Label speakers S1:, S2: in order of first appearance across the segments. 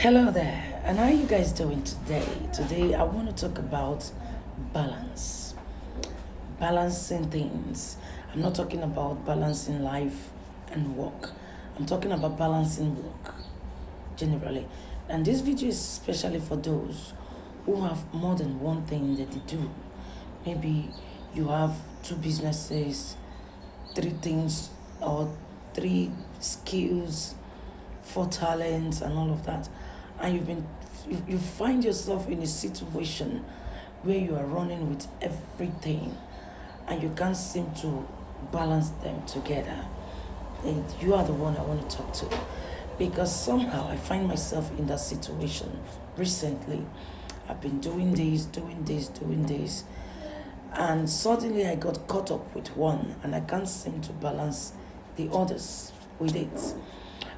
S1: Hello there, and how are you guys doing today? Today, I want to talk about balance, balancing things. I'm not talking about balancing life and work, I'm talking about balancing work generally. And this video is especially for those who have more than one thing that they do. Maybe you have two businesses, three things, or three skills, four talents, and all of that, and you find yourself in a situation where you are running with everything and you can't seem to balance them together. And you are the one I want to talk to, because somehow I find myself in that situation recently. I've been doing this, and suddenly I got caught up with one and I can't seem to balance the others with it.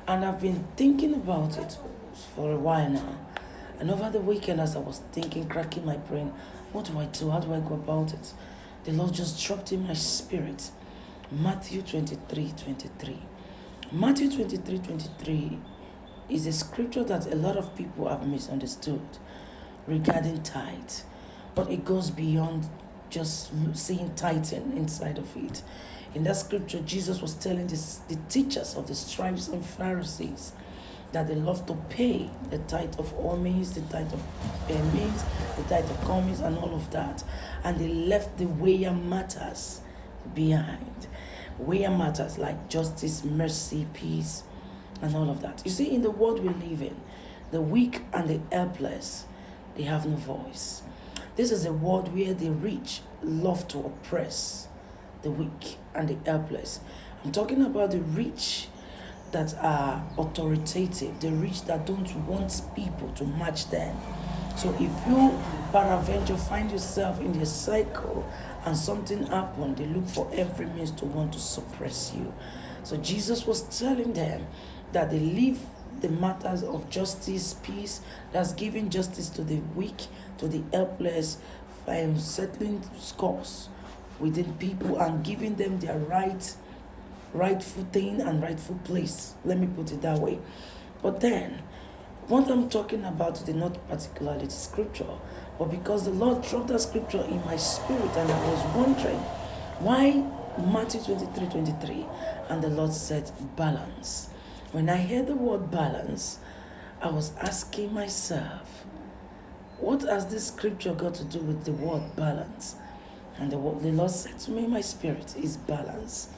S1: And I've been thinking about it for a while now. And over the weekend, as I was thinking, cracking my brain, what do I do? How do I go about it? The Lord just dropped in my spirit Matthew 23:23. Matthew 23:23 is a scripture that a lot of people have misunderstood regarding tithe, but it goes beyond just seeing tithing inside of it. In that scripture, Jesus was telling the teachers of the scribes and Pharisees that they love to pay the tithe of all means, the tithe of means, the tithe of comings, and all of that. And they left the weightier matters behind. Weightier matters like justice, mercy, peace, and all of that. You see, in the world we live in, the weak and the helpless, they have no voice. This is a world where the rich love to oppress the weak and the helpless. I'm talking about the rich that are authoritative, the rich that don't want people to match them. So if you peradventure find yourself in a cycle and something happened, they look for every means to want to suppress you. So Jesus was telling them that they leave the matters of justice, peace, that's giving justice to the weak, to the helpless, settling scores within people and giving them their rightful thing and rightful place. Let me put it that way. But then, what I'm talking about today, not particularly the scripture, but because the Lord dropped that scripture in my spirit and I was wondering why Matthew 23:23, and the Lord said balance. When I heard the word balance, I was asking myself, what has this scripture got to do with the word balance? And the Lord said to me, my spirit is balance.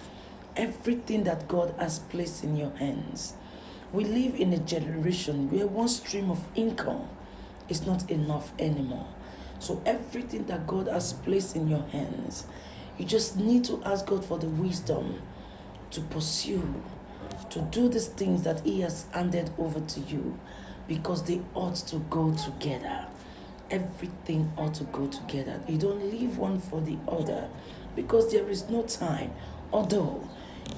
S1: Everything that God has placed in your hands. We live in a generation where one stream of income is not enough anymore. So everything that God has placed in your hands, you just need to ask God for the wisdom to pursue, to do these things that He has handed over to you, because they ought to go together. Everything ought to go together. You don't leave one for the other, because there is no time. Although,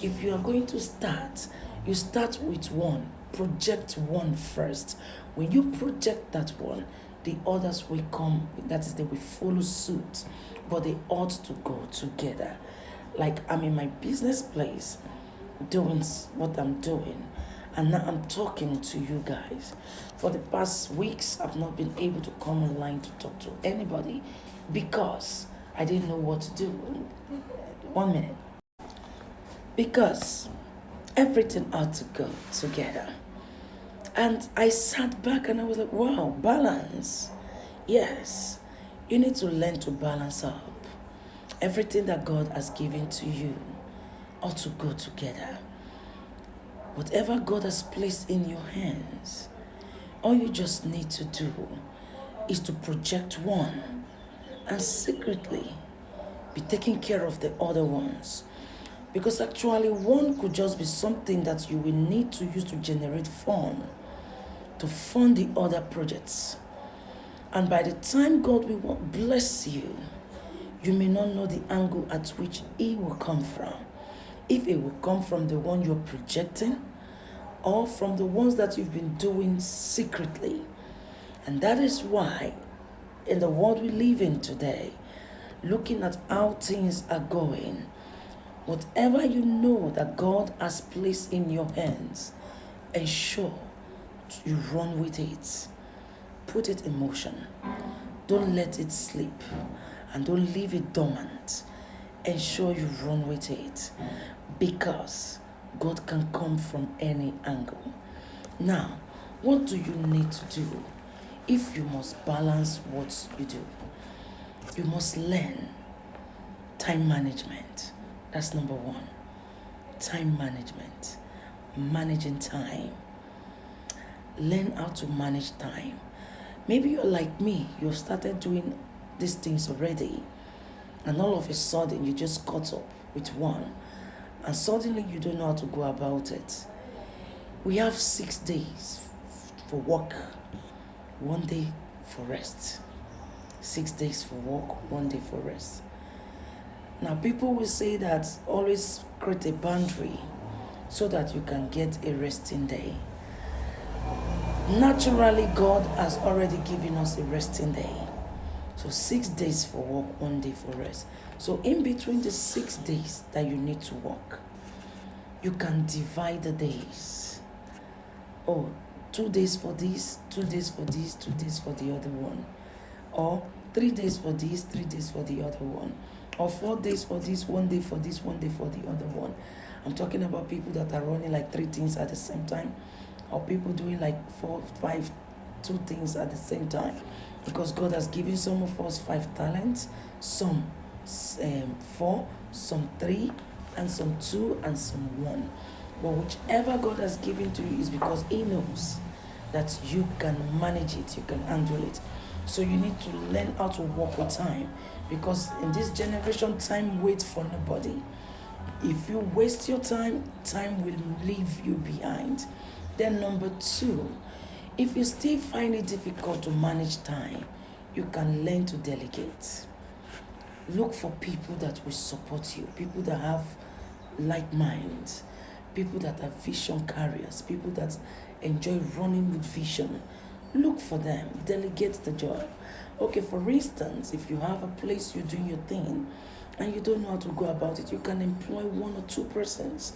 S1: if you are going to start, you start with one. Project one first. When you project that one, the others will come. That is, they will follow suit. But they ought to go together. Like, I'm in my business place doing what I'm doing, and now I'm talking to you guys. For the past weeks, I've not been able to come online to talk to anybody because I didn't know what to do. 1 minute. Because everything ought to go together. And I sat back and I was like, wow, balance. Yes, you need to learn to balance up. Everything that God has given to you ought to go together. Whatever God has placed in your hands, all you just need to do is to project one and secretly be taking care of the other ones. Because actually one could just be something that you will need to use to generate fund, to fund the other projects. And by the time God will bless you, you may not know the angle at which He will come from. If it will come from the one you're projecting, or from the ones that you've been doing secretly. And that is why, in the world we live in today, looking at how things are going, whatever you know that God has placed in your hands, ensure you run with it. Put it in motion. Don't let it sleep, and don't leave it dormant. Ensure you run with it, because God can come from any angle. Now, what do you need to do if you must balance what you do? You must learn time management. That's number one. Time management. Managing time. Learn how to manage time. Maybe you're like me, you've started doing these things already, and all of a sudden you just caught up with one, and suddenly you don't know how to go about it. We have 6 days for work, 1 day for rest. 6 days for work, 1 day for rest. Now, people will say that always create a boundary so that you can get a resting day. Naturally, God has already given us a resting day. So 6 days for work, 1 day for rest. So in between the 6 days that you need to work, you can divide the days. Oh, 2 days for this, 2 days for this, 2 days for the other one. Or 3 days for this, 3 days for the other one. Or 4 days for this, 1 day for this, 1 day for the other one. I'm talking about people that are running like 3 things at the same time, or people doing like 4, 5, 2 things at the same time. Because God has given some of us 5 talents, some 4, some 3, and some 2, and some 1. But whichever God has given to you is because He knows that you can manage it, you can handle it. So you need to learn how to work with time, because in this generation, time waits for nobody. If you waste your time, time will leave you behind. Then number 2, if you still find it difficult to manage time, you can learn to delegate. Look for people that will support you, people that have like minds, people that are vision carriers, people that enjoy running with vision. Look for them, delegate the job. Okay, for instance, if you have a place you're doing your thing and you don't know how to go about it, you can employ 1 or 2 persons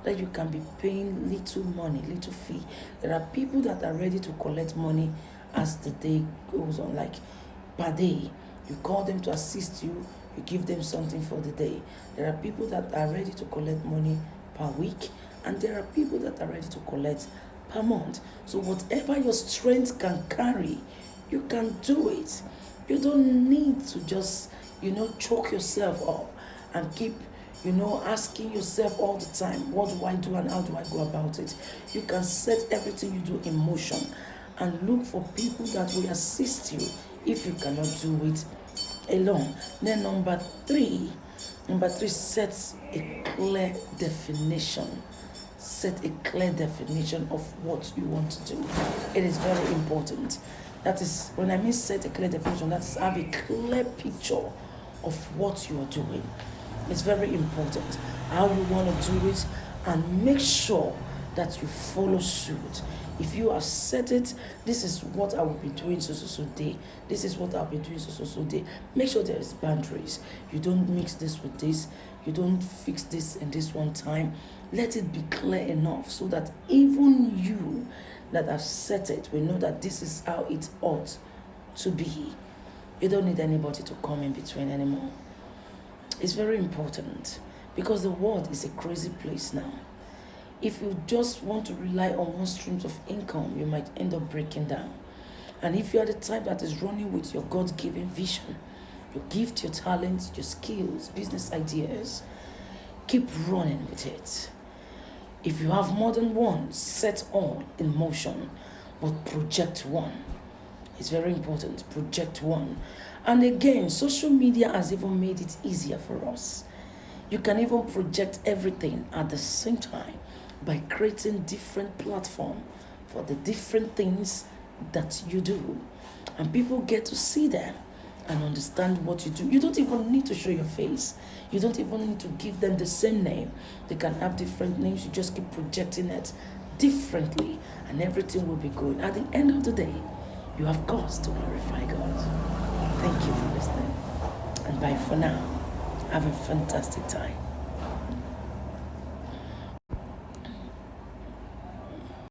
S1: that you can be paying little money, little fee. There are people that are ready to collect money as the day goes on, like per day. You call them to assist you, you give them something for the day. There are people that are ready to collect money per week, and there are people that are ready to collect per month. So whatever your strength can carry, you can do it. You don't need to just, choke yourself up and keep, asking yourself all the time, what do I do and how do I go about it? You can set everything you do in motion and look for people that will assist you if you cannot do it alone. Then number three, sets a clear definition. Set a clear definition of what you want to do. It is very important. That is, when I mean set a clear definition, that is have a clear picture of what you are doing. It's very important how you want to do it, and make sure that you follow suit. If you have set it, this is what I will be doing so day. This is what I'll be doing so day. Make sure there is boundaries. You don't mix this with this. You don't fix this in this one time. Let it be clear enough so that even you that have set it will know that this is how it ought to be. You don't need anybody to come in between anymore. It's very important, because the world is a crazy place now. If you just want to rely on one stream of income, you might end up breaking down. And if you are the type that is running with your God-given vision, your gift, your talents, your skills, business ideas, keep running with it. If you have more than one, set all in motion, but project one. It's very important. Project one. And again, social media has even made it easier for us. You can even project everything at the same time by creating different platforms for the different things that you do. And people get to see them and understand what you do. You don't even need to show your face. You don't even need to give them the same name. They can have different names. You just keep projecting it differently, and everything will be good. At the end of the day, you have cause to glorify God. Thank you for listening. And bye for now. Have a fantastic time.